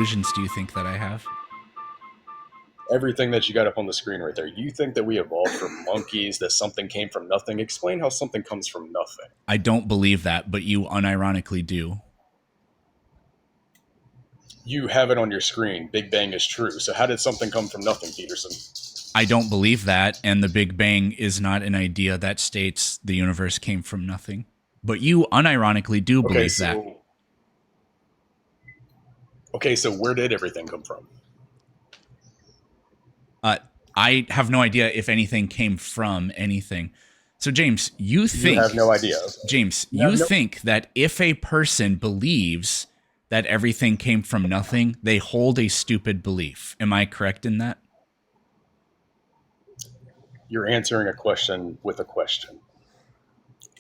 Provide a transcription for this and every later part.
conclusions do you think that I have? Everything that you got up on the screen right there. You think that we evolved from monkeys, that something came from nothing? Explain how something comes from nothing. I don't believe that, but you unironically do. You have it on your screen. Big Bang is true. So how did something come from nothing, Peterson? I don't believe that, and the Big Bang is not an idea that states the universe came from nothing. But you unironically do Okay, believe that. so okay, so where did everything come from? Uh, I have no idea if anything came from anything. So, James, You have no idea. Okay. You have you no. think that if a person believes that everything came from nothing, they hold a stupid belief. Am I correct in that? You're answering a question with a question.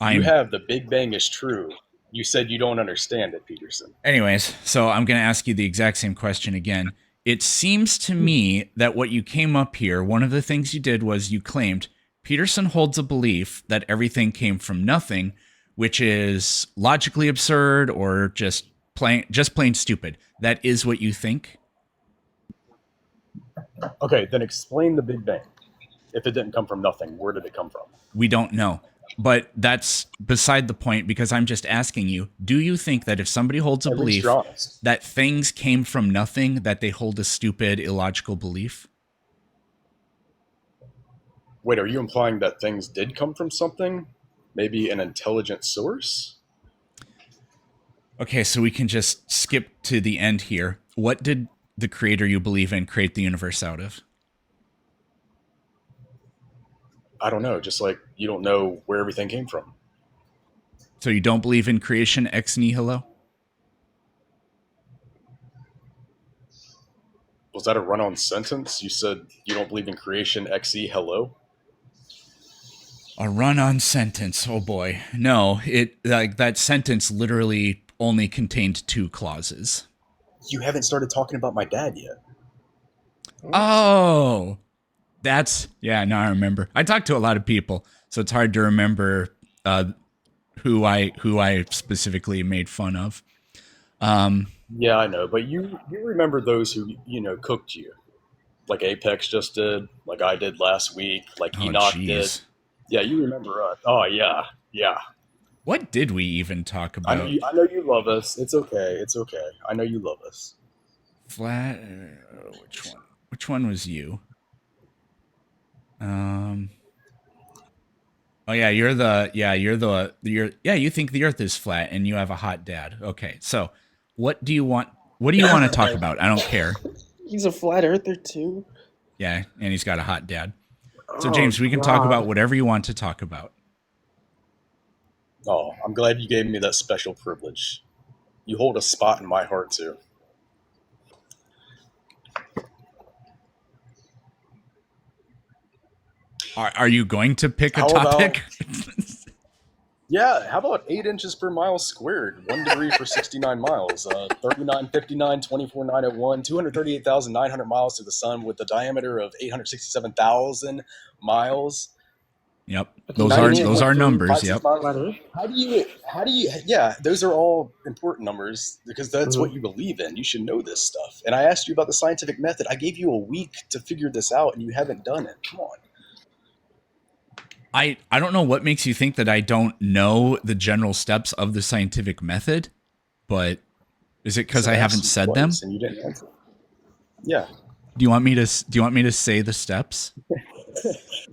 You I'm have the Big Bang is true. You said you don't understand it, Peterson. Anyways, so I'm going to ask you the exact same question again. It seems to me that what you came up here, one of the things you did was you claimed Peterson holds a belief that everything came from nothing, which is logically absurd or just plain stupid. That is what you think? Okay, then explain the Big Bang. If it didn't come from nothing, where did it come from? We don't know. But that's beside the point because I'm just asking you, do you think that if somebody holds a At least you're belief honest. that things came from nothing, that they hold a stupid, illogical belief? Wait, are you implying that things did come from something? Maybe an intelligent source? Okay, so we can just skip to the end here. What did the creator you believe in create the universe out of? I don't know. Just like you don't know where everything came from. So you don't believe in creation ex nihilo? Was that a run on sentence? You said you don't believe in creation XE hello? A run-on sentence. Oh boy. No, it like that sentence literally only contained two clauses. You haven't started talking about my dad yet. Oh, yeah. Now I remember. I talked to a lot of people, so it's hard to remember who I specifically made fun of. Um, Yeah, I know, but you remember those who cooked you, like Apex just did, like I did last week, like oh, Enoch did. jeez. Yeah, you remember us. Oh yeah, yeah. What did we even talk I know about? you. I know you love us. It's okay. It's okay. I know you love us. Flat. Which one? Which one was you? Um. Oh yeah, you think the Earth is flat and you have a hot dad. Okay, so what do you want? What do you want to talk about? I don't care. He's a flat earther too. Yeah, and he's got a hot dad. So Oh James, we can talk about God. whatever you want to talk about. Oh, I'm glad you gave me that special privilege. You hold a spot in my heart too. Are you going to pick a How about topic? Yeah, how about 8 inches per mile squared? 1 degree for 69 miles. 3959, 24901, 238,900 miles to the sun with a diameter of 867,000 miles. Yep, But does those that are mean it those went are through numbers. Five, Yep. six a miles. flat Earth? Yeah, those are all important numbers because that's what Mhm. you believe in. You should know this stuff. And I asked you about the scientific method. I gave you a week to figure this out and you haven't done it. Come on. I don't know what makes you think that I don't know the general steps of the scientific method, but is it because Because I I haven't asked you said them? twice and you didn't answer. Yeah. Do you want me to say the steps?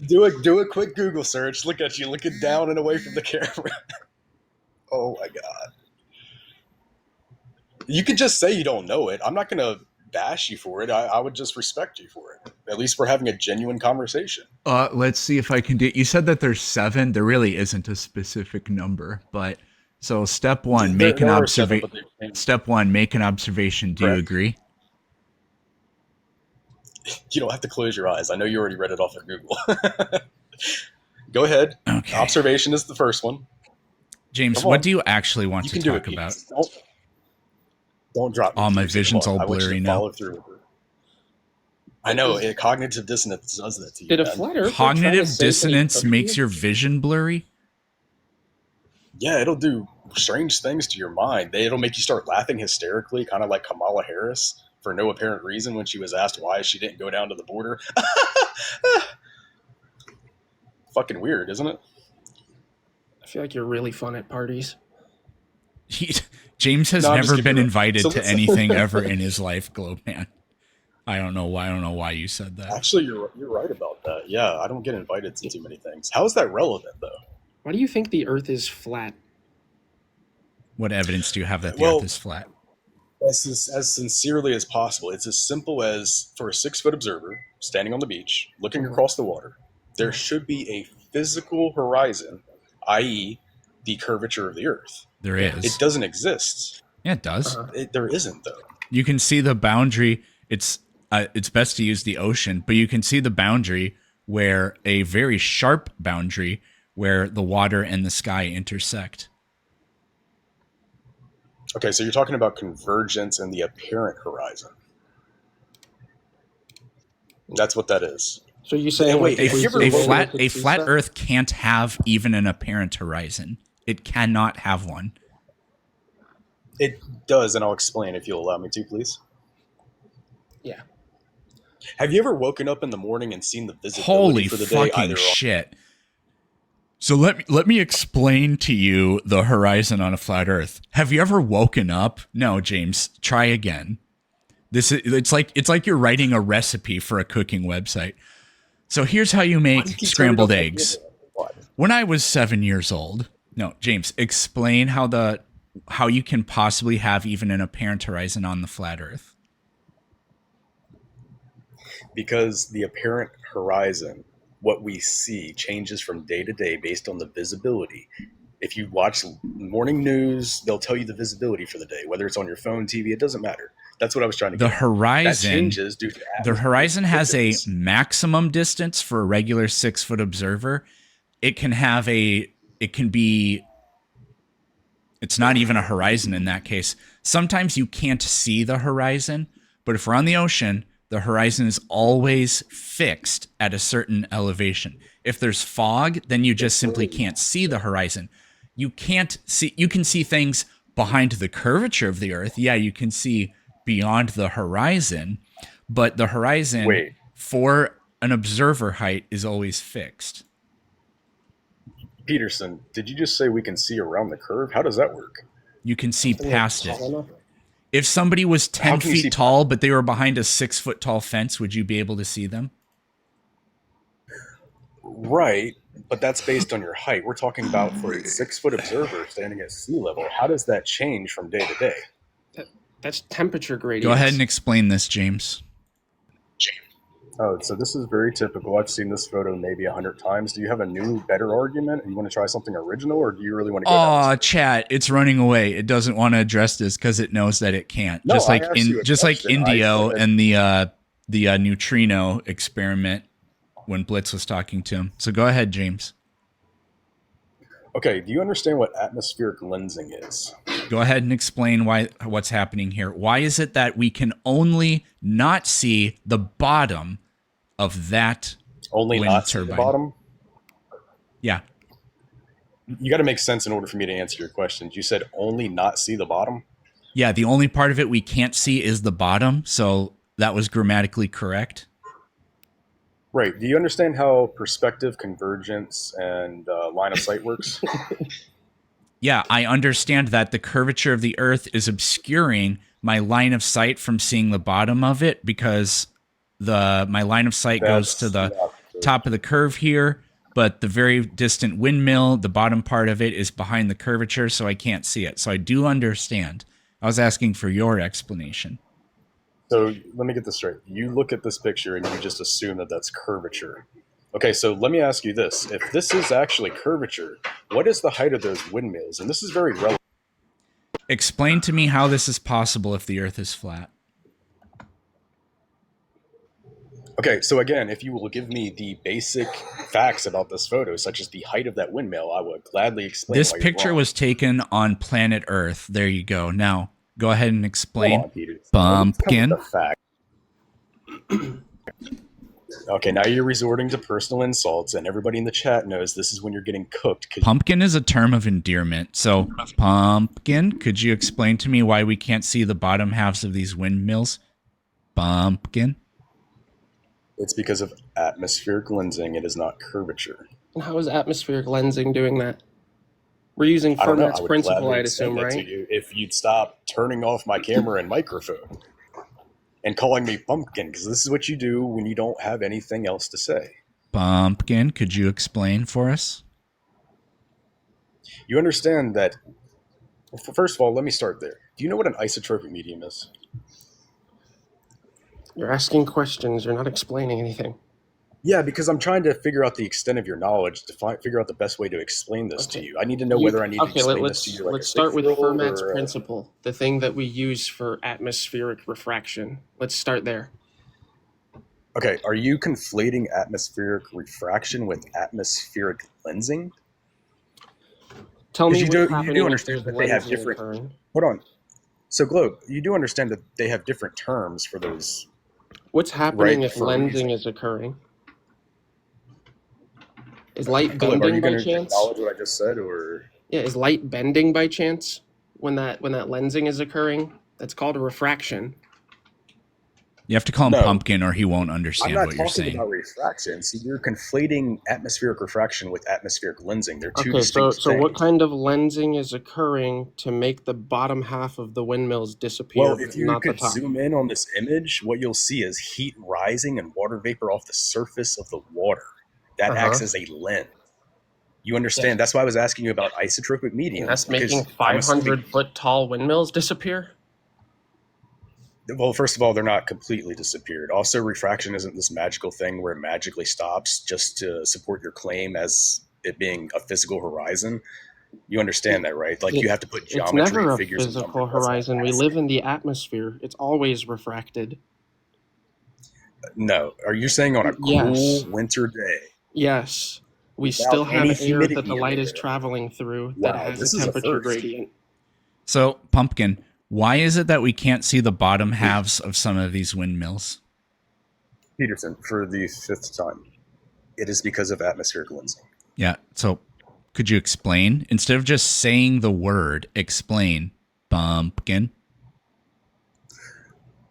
Do a quick Google search. Look at you, looking down and away from the camera. Oh my god. You can just say you don't know it. I'm not gonna bash you for it. I would just respect you for it. At least we're having a genuine conversation. Let's see if I can do. You said that there's seven. There really isn't a specific number, but so step one, make an There are seven, observation. but they've changed. Step one, make an observation. Do you Correct. agree? You don't have to close your eyes. I know you already read it off of Google. Go ahead. Okay, Observation is the first one. James, Come what on. do you actually want You to can do it, talk Pete. about? Don't drop me, Oh, my Peterson. Come vision's on. all I want you blurry to now. follow through with it. I know. Cognitive dissonance does that to you, Did a man. flat Earther try to Cognitive say that he dissonance cooked makes you? your vision blurry. Yeah, it'll do strange things to your mind. It'll make you start laughing hysterically, kind of like Kamala Harris for no apparent reason when she was asked why she didn't go down to the border. Fucking weird, isn't it? I feel like you're really fun at parties. James has No, I'm just never been kidding. invited So to let's- anything ever in his life, Globe Man. I don't know why you said that. Actually, you're right about that. Yeah, I don't get invited to too many things. How is that relevant, though? Why do you think the Earth is flat? What evidence do you have that the Well, Earth is flat? As sincerely as possible. It's as simple as, for a 6-foot observer standing on the beach, looking across the water, there should be a physical horizon, i.e., the curvature of the Earth. There is. It doesn't exist. Yeah, it does. There isn't, though. You can see the boundary. It's best to use the ocean, but you can see the boundary where a very sharp boundary where the water and the sky intersect. Okay, so you're talking about convergence and the apparent horizon. That's what that is. So you say wait, A, have you ever a looked flat at a the flat set? Earth can't have even an apparent horizon. It cannot have one. It does, and I'll explain if you'll allow me to, please. Yeah. Have you ever woken up in the morning and seen the visibility Holy for the day? fucking Either shit. So let me explain to you the horizon on a flat Earth. Have you ever woken up? No, James, try again. It's like you're writing a recipe for a cooking website. So here's how you make scrambled eggs. When I was 7 years old, no, James, explain how you can possibly have even an apparent horizon on the flat Earth. Because the apparent horizon, what we see, changes from day to day based on the visibility. If you watch morning news, they'll tell you the visibility for the day, whether it's on your phone, TV, it doesn't matter. That's what I was trying to The get. That horizon changes due to The horizon has a distance. maximum distance for a regular 6-foot observer. It's not even a horizon in that case. Sometimes you can't see the horizon, but if we're on the ocean, the horizon is always fixed at a certain elevation. If there's fog, then you just simply can't see the horizon. You can see things behind the curvature of the Earth. Yeah, you can see beyond the horizon, but the horizon for an observer height is always fixed. Peterson, did you just say we can see around the curve? How does that work? You can see past it. Tall enough? If somebody was 10 can you see feet tall, but they were behind a 6-foot tall fence, would you be able to see them? Right, but that's based on your height. We're talking about for a 6-foot observer standing at sea level. How does that change from day to day? That's temperature gradients. Go ahead and explain this, James. Oh, so this is very typical. I've seen this photo maybe 100 times. Do you have a new, better argument? You want to try something original, or do you really want to go down Oh, chat, it's running away. It doesn't want to address this because it knows that it can't. No, just I like asked you a just like question. Indio I said- and the neutrino experiment when Blitz was talking to him. So go ahead, James. Okay, do you understand what atmospheric lensing is? Go ahead and explain what's happening here. Why is it that we can only not see the bottom of that Only wind not see the turbine? bottom? Yeah. You got to make sense in order for me to answer your questions. You said only not see the bottom? Yeah, the only part of it we can't see is the bottom, so that was grammatically correct. Right. Do you understand how perspective, convergence, and line of sight works? Yeah, I understand that the curvature of the Earth is obscuring my line of sight from seeing the bottom of it because my line of sight goes to the top of the curve here, but the very distant windmill, the bottom part of it is behind the curvature, so I can't see it. So I do understand. I was asking for your explanation. So let me get this straight. You look at this picture and you just assume that that's curvature. Okay, so let me ask you this. If this is actually curvature, what is the height of those windmills? And this is very relevant. Explain to me how this is possible if the Earth is flat. Okay, so again, if you will give me the basic facts about this photo, such as the height of that windmill, I would gladly explain This why you're picture wrong. was taken on planet Earth. There you go. Now, go ahead and Hold explain. on, Peter. Pumpkin. The fact. Okay, now you're resorting to personal insults, and everybody in the chat knows this is when you're getting cooked. Pumpkin is a term of endearment. So, Pumpkin, could you explain to me why we can't see the bottom halves of these windmills? Bumpkin. It's because of atmospheric lensing. It is not curvature. And how is atmospheric lensing doing that? We're using I don't know. Fermat's I would principle, gladly I'd explain assume, that to right? you if you'd stop turning off my camera and microphone and calling me pumpkin, because this is what you do when you don't have anything else to say. Bumpkin, could you explain for us? You understand that. Well, first of all, let me start there. Do you know what an isotropic medium is? You're asking questions. You're not explaining anything. Yeah, because I'm trying to figure out the extent of your knowledge to figure out the best way to explain this to Okay. you. I need to know whether I need to Okay, explain this to you like let's a start with 6-year-old Fermat's or. principle, the thing that we use for atmospheric refraction. Let's start there. Okay, are you conflating atmospheric refraction with atmospheric lensing? Tell me Because what's you happening do if understand there's that they have lensing different. occurring. Hold on. So, Globe, you do understand that they have different terms for those, What's happening right? if For a reason. lensing is occurring? Is light Globe, are bending you by going to chance? acknowledge what I just said, or? Yeah, is light bending by chance when that lensing is occurring? That's called a refraction. You have to call him No, Pumpkin or he won't I'm understand not what you're talking saying. about refraction. See, you're conflating atmospheric refraction with atmospheric lensing. They're two Okay, so distinct things. what kind of lensing is occurring to make the bottom half of the windmills disappear, Well, if but you not the could top? zoom in on this image, what you'll see is heat rising and water vapor off the surface of the water. That acts Uh-huh. as a lens. You Yeah. understand? That's why I was asking you about isotropic And mediums, that's making because I'm assuming. 500-foot tall windmills disappear? Well, first of all, they're not completely disappeared. Also, refraction isn't this magical thing where it magically stops just to support your claim as it being a physical horizon. You understand that, right? Like, It, you have to put it's geometry, never a figures, and numbers. physical That's why horizon. I'm We asking. live in the atmosphere. It's always refracted. No. Are you saying on a Yes. cool winter day Yes. We without still have any air that the humidity in light the is air? traveling through that Wow, has a this is a temperature first. gradient. So, Pumpkin, why is it that we can't see the bottom halves of some of these windmills? Peterson, for the 5th time, it is because of atmospheric lensing. Yeah, so could you explain? Instead of just saying the word, explain. Pumpkin.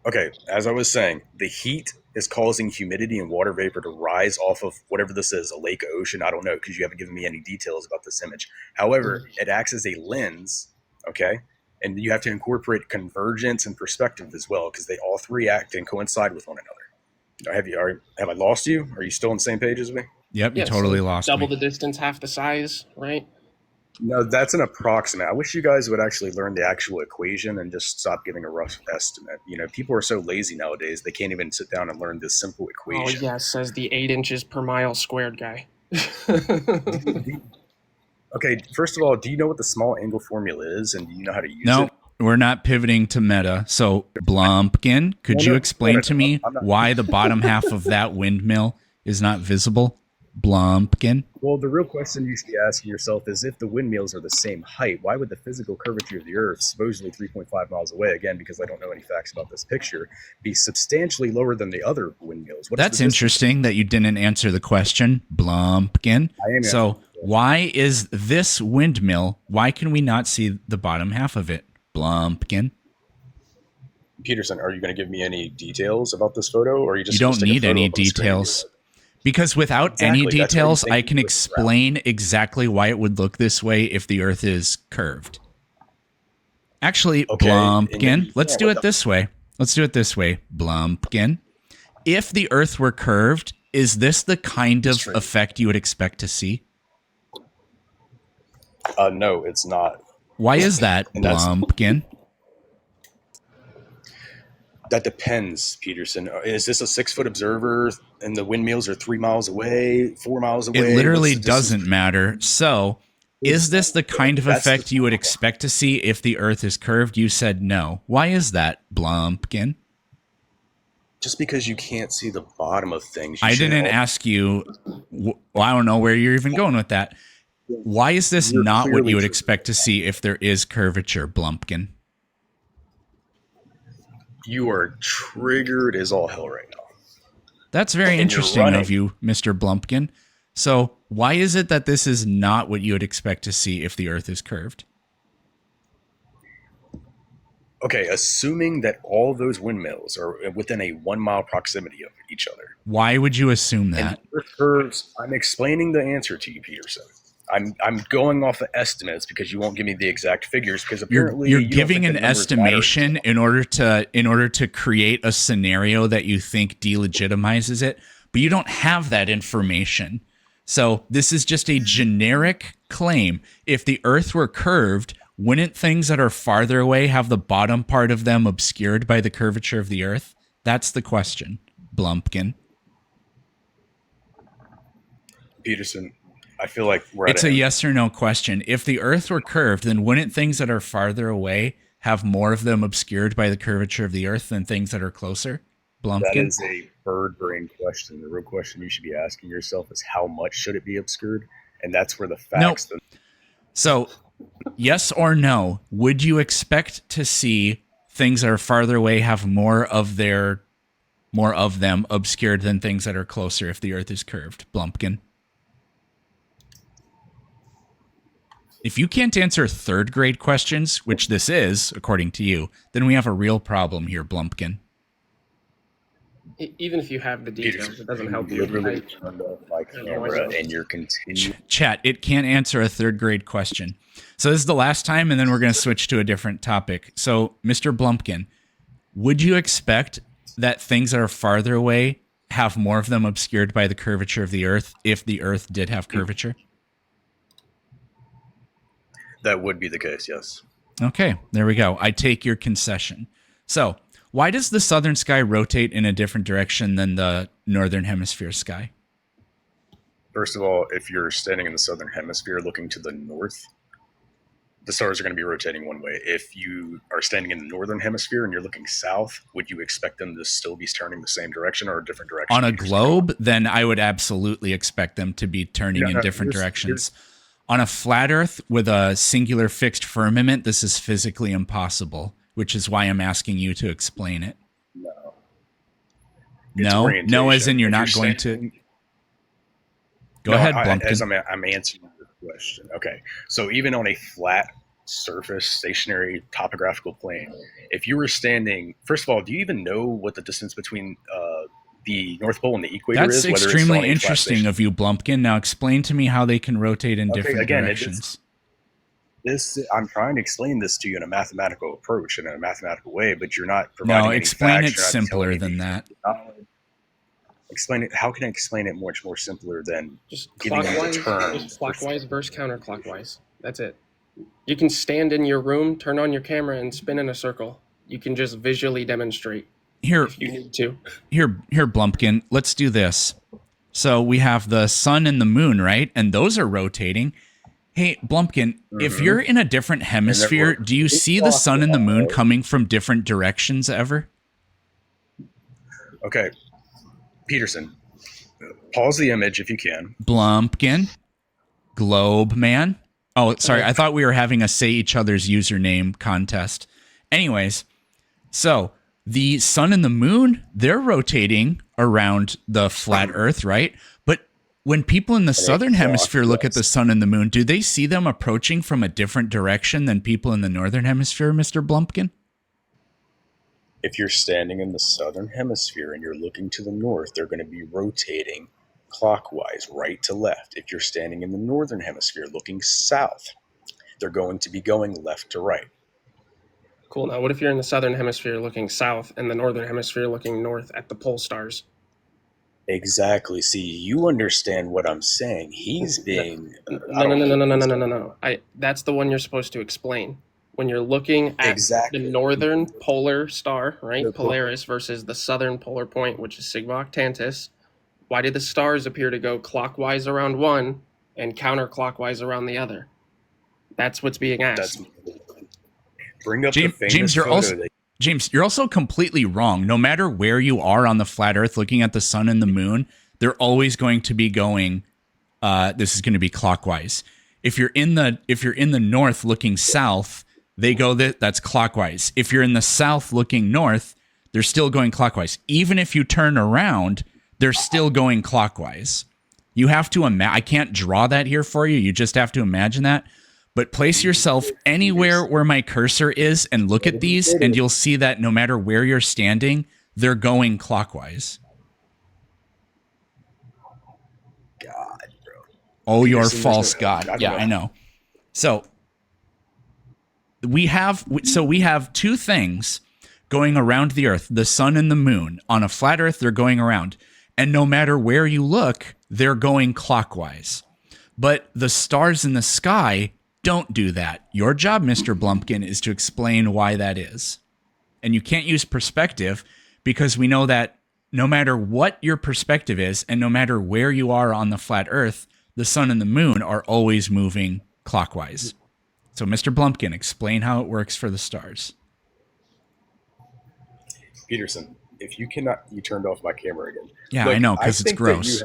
Okay, as I was saying, the heat is causing humidity and water vapor to rise off of whatever this is, a lake, ocean, I don't know, because you haven't given me any details about this image. However, it acts as a lens, okay? And you have to incorporate convergence and perspective as well, because they all three act and coincide with one another. Have I lost you? Are you still on the same page as me? Yep, you Yeah, totally so lost double me. the distance, half the size, right? No, that's an approximate. I wish you guys would actually learn the actual equation and just stop giving a rough estimate. You know, people are so lazy nowadays, they can't even sit down and learn this simple Oh, equation. yes, says the 8 inches per mile squared guy. Okay, first of all, do you know what the small angle formula is, and do you know how to use No, it? we're not pivoting to meta. So, Blumpkin, could you explain to me I'm not. why the bottom half of that windmill is not visible? Blumpkin. Well, the real question you should be asking yourself is if the windmills are the same height, why would the physical curvature of the Earth, supposedly 3.5 miles away, again, because I don't know any facts about this picture, be substantially lower than the other windmills? What is That's the distance? interesting that you didn't answer the question, Blumpkin. I am So, answering the question. why is this windmill, why can we not see the bottom half of it? Blumpkin. Peterson, are you going to give me any details about this photo, or are you You just going to don't stick a need photo any up on the screen and be details. like, Because without any exactly, that's why you details, think I can the Earth is round. explain exactly why it would look this way if the Earth is curved. Actually, Okay, and then Blumpkin, you let's can't do with it this way. Let's do it this way, Blumpkin. If the Earth were curved, is this the kind of Straight. effect you would expect to see? No, it's not. Why is that, And that's Blumpkin? that depends, Peterson. Is this a 6-foot observer and the windmills are 3 miles away, 4 miles It away? What's literally the distance? doesn't matter. So, is this the kind of That's the effect you would expect to see if the Earth is curved? You said no. Why is that, Blumpkin? just because you can't see the bottom of things. I didn't ask you. Well, I don't know where you're even going with that. Why is this You're not what you would clearly expect to see if there is curvature, Blumpkin? You are triggered as all hell right now. That's very And you're interesting running. of you, Mr. Blumpkin. So, why is it that this is not what you would expect to see if the Earth is curved? Okay, assuming that all those windmills are within a 1 mile proximity of each other. Why would you assume And that? the Earth curves, I'm explaining the answer to you, Peterson. I'm going off of estimates because you won't give me the exact figures because apparently You're you don't giving think an the numbers matter. estimation in order to create a scenario that you think delegitimizes it, but you don't have that information. So this is just a generic claim. If the Earth were curved, wouldn't things that are farther away have the bottom part of them obscured by the curvature of the Earth? That's the question, Blumpkin. Peterson, I feel like It's a yes or no question. If the Earth were curved, then wouldn't things that are farther away have more of them obscured by the curvature of the Earth than things that are closer? Blumpkin? That is a bird brain question. The real question you should be asking yourself is how much should it be obscured? And that's where the facts. Nope. So, yes or no, would you expect to see things that are farther away have more of them obscured than things that are closer if the Earth is curved? Blumpkin? If you can't answer third grade questions, which this is, according to you, then we have a real problem here, Blumpkin. Even if you have the details, it doesn't help you. Literally turned off my camera and you're continuing. Chat, it can't answer a third grade question. So this is the last time, and then we're going to switch to a different topic. So, Mr. Blumpkin, would you expect that things that are farther away have more of them obscured by the curvature of the Earth if the Earth did have curvature? That would be the case, yes. Okay, there we go. I take your concession. So, why does the southern sky rotate in a different direction than the northern hemisphere sky? First of all, if you're standing in the southern hemisphere looking to the north, the stars are going to be rotating one way. If you are standing in the northern hemisphere and you're looking south, would you expect them to still be turning the same direction or a different direction? On a globe, then I would absolutely expect them to be turning in different directions. On a flat Earth with a singular fixed firmament, this is physically impossible, which is why I'm asking you to explain it. No, as in you're not going to. Go ahead, Blumpkin. I'm answering your question. Okay, so even on a flat surface, stationary topographical plane, if you were standing, first of all, do you even know what the distance between the North Pole and the equator is? That's extremely interesting of you, Blumpkin. Now explain to me how they can rotate in different directions. I'm trying to explain this to you in a mathematical approach, in a mathematical way, but you're not providing any explain facts. It simpler than that. Explain it. How can I explain it much more simpler than just giving you the term? Just clockwise versus counterclockwise. That's it. You can stand in your room, turn on your camera, and spin in a circle. You can just visually demonstrate. Here, if you need to. Here, Blumpkin, let's do this. So we have the sun and the moon, right? And those are rotating. Hey, Blumpkin, if you're in a different hemisphere, do you see the sun and the moon coming from different directions ever? Okay. Peterson, pause the image if you can. Blumpkin, Globe Man. Oh, sorry. I thought we were having a say each other's username contest. Anyways, so the sun and the moon, they're rotating around the flat Earth, right? But when people in the southern hemisphere look at the sun and the moon, do they see them approaching from a different direction than people in the northern hemisphere, Mr. Blumpkin? If you're standing in the southern hemisphere and you're looking to the north, they're going to be rotating clockwise, right to left. If you're standing in the northern hemisphere looking south, they're going to be going left to right. Cool. Now, what if you're in the southern hemisphere looking south and the northern hemisphere looking north at the pole stars? Exactly. See, you understand what I'm saying. He's being... No. That's the one you're supposed to explain. When you're looking at the northern polar star, right, Polaris, versus the southern polar point, which is Sigma Octantis, why did the stars appear to go clockwise around one and counterclockwise around the other? That's what's being asked. Bring up James, you're also completely wrong. No matter where you are on the flat Earth looking at the sun and the moon, they're always going to be going, this is going to be clockwise. If you're in the north looking south, they go that's clockwise. If you're in the south looking north, they're still going clockwise. Even if you turn around, they're still going clockwise. You have to I can't draw that here for you. You just have to imagine that. But place yourself anywhere where my cursor is and look at these, and you'll see that no matter where you're standing, they're going clockwise. God, bro. Oh, you're false god. Yeah, I know. So we have two things going around the Earth, the sun and the moon. On a flat Earth, they're going around. And no matter where you look, they're going clockwise. But the stars in the sky don't do that. Your job, Mr. Blumpkin, is to explain why that is. And you can't use perspective because we know that no matter what your perspective is and no matter where you are on the flat Earth, the sun and the moon are always moving clockwise. So, Mr. Blumpkin, explain how it works for the stars. Peterson, if you cannot, you turned off my camera again. Yeah, look, I know, because it's gross.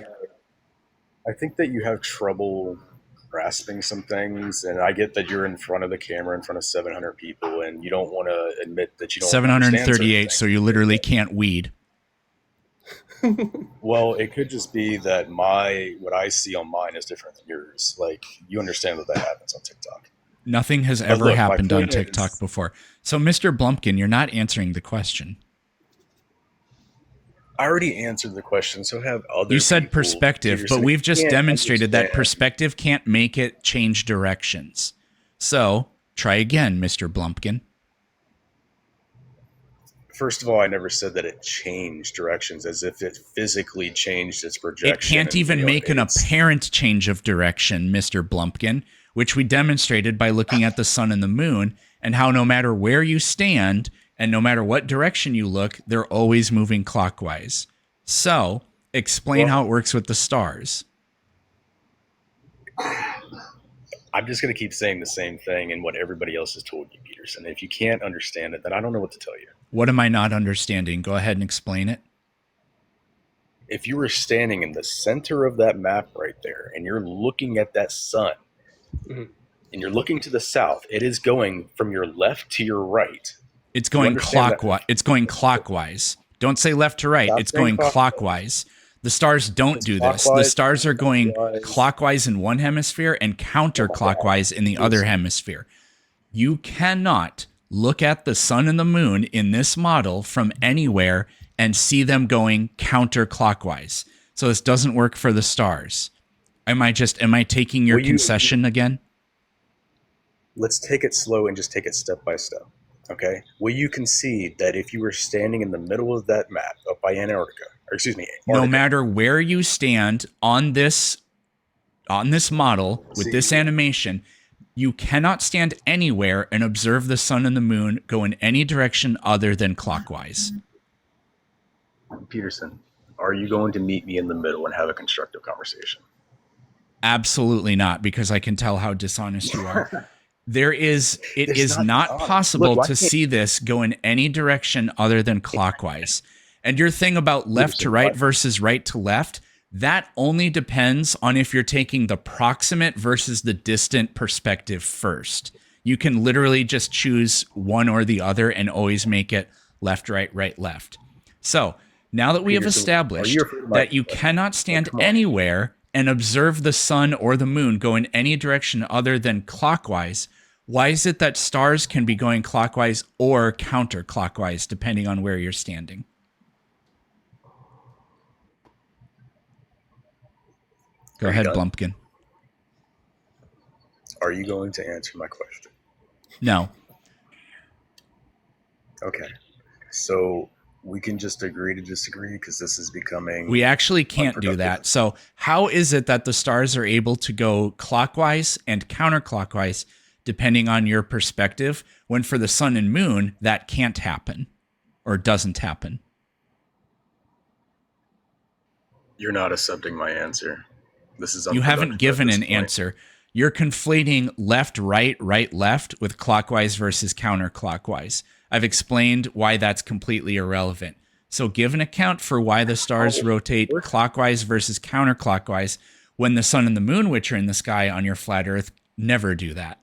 I think that you have trouble grasping some things, and I get that you're in front of the camera in front of 700 people, and you don't want to admit that you don't. 738, so you literally can't weed. Well, it could just be that what I see on mine is different than yours. Like, you understand that happens on TikTok. Nothing has ever happened on TikTok before. So, Mr. Blumpkin, you're not answering the question. I already answered the question, so have other You said people. perspective, but we've just demonstrated that perspective can't make it change directions. So, try again, Mr. Blumpkin. First of all, I never said that it changed directions as if it physically changed its projection. It can't even make an apparent change of direction, Mr. Blumpkin, which we demonstrated by looking at the sun and the moon and how no matter where you stand and no matter what direction you look, they're always moving clockwise. So, explain how it works with the stars. I'm just going to keep saying the same thing and what everybody else has told you, Peterson. If you can't understand it, then I don't know what to tell you. What am I not understanding? Go ahead and explain it. If you were standing in the center of that map right there and you're looking at that sun and you're looking to the south, it is going from your left to your right. It's going clockwise. It's going clockwise. Don't say left to right. It's going clockwise. The stars don't do this. The stars are going clockwise in one hemisphere and counterclockwise in the other hemisphere. You cannot look at the sun and the moon in this model from anywhere and see them going counterclockwise. So this doesn't work for the stars. Am I taking your concession again? Let's take it slow and just take it step by step. Okay. Will you concede that if you were standing in the middle of that map up by Antarctica, no matter where you stand on this model with this animation, you cannot stand anywhere and observe the sun and the moon go in any direction other than clockwise. Peterson, are you going to meet me in the middle and have a constructive conversation? Absolutely not, because I can tell how dishonest you are. It is not possible to see this go in any direction other than clockwise. And your thing about left to right versus right to left, that only depends on if you're taking the proximate versus the distant perspective first. You can literally just choose one or the other and always make it left, right, right, left. So now that we have established that you cannot stand anywhere and observe the sun or the moon go in any direction other than clockwise, why is it that stars can be going clockwise or counterclockwise depending on where you're standing? Go ahead, Blumpkin. Are you going to answer my question? No. Okay. So we can just agree to disagree because this is becoming... We actually can't do that. So how is it that the stars are able to go clockwise and counterclockwise depending on your perspective when for the sun and moon that can't happen or doesn't happen? You're not accepting my answer. You haven't given an answer. You're conflating left, right, right, left with clockwise versus counterclockwise. I've explained why that's completely irrelevant. So give an account for why the stars rotate clockwise versus counterclockwise when the sun and the moon, which are in the sky on your flat Earth, never do that.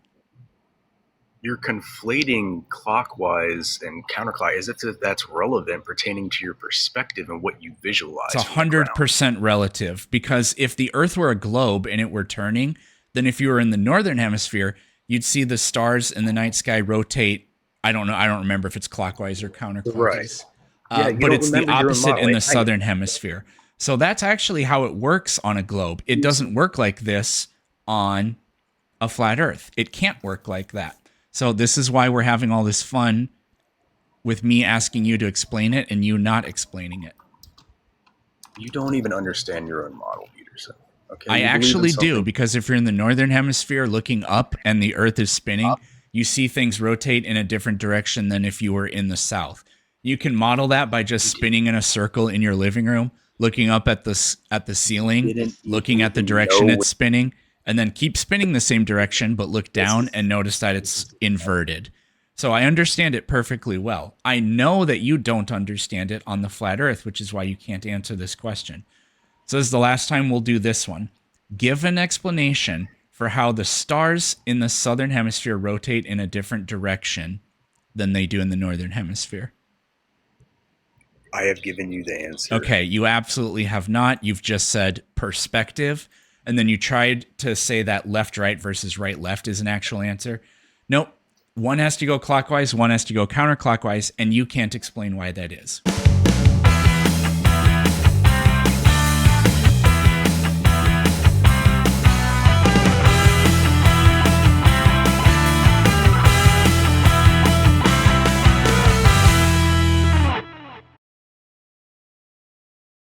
You're conflating clockwise and counterclockwise as if that's relevant pertaining to your perspective and what you visualize. It's 100% relative, because if the Earth were a globe and it were turning, then if you were in the northern hemisphere, you'd see the stars in the night sky rotate. I don't know. I don't remember if it's clockwise or counterclockwise. Right. But it's the opposite in the southern hemisphere. So that's actually how it works on a globe. It doesn't work like this on a flat Earth. It can't work like that. So this is why we're having all this fun with me asking you to explain it and you not explaining it. You don't even understand your own model, Peterson. Okay. I actually do, because if you're in the northern hemisphere looking up and the Earth is spinning, you see things rotate in a different direction than if you were in the south. You can model that by just spinning in a circle in your living room, looking up at the ceiling, looking at the direction it's spinning, and then keep spinning the same direction, but look down and notice that it's inverted. So I understand it perfectly well. I know that you don't understand it on the flat Earth, which is why you can't answer this question. So this is the last time we'll do this one. Give an explanation for how the stars in the southern hemisphere rotate in a different direction than they do in the northern hemisphere. I have given you the answer. Okay, you absolutely have not. You've just said perspective, and then you tried to say that left-right versus right-left is an actual answer. Nope. One has to go clockwise, one has to go counterclockwise, and you can't explain why that is.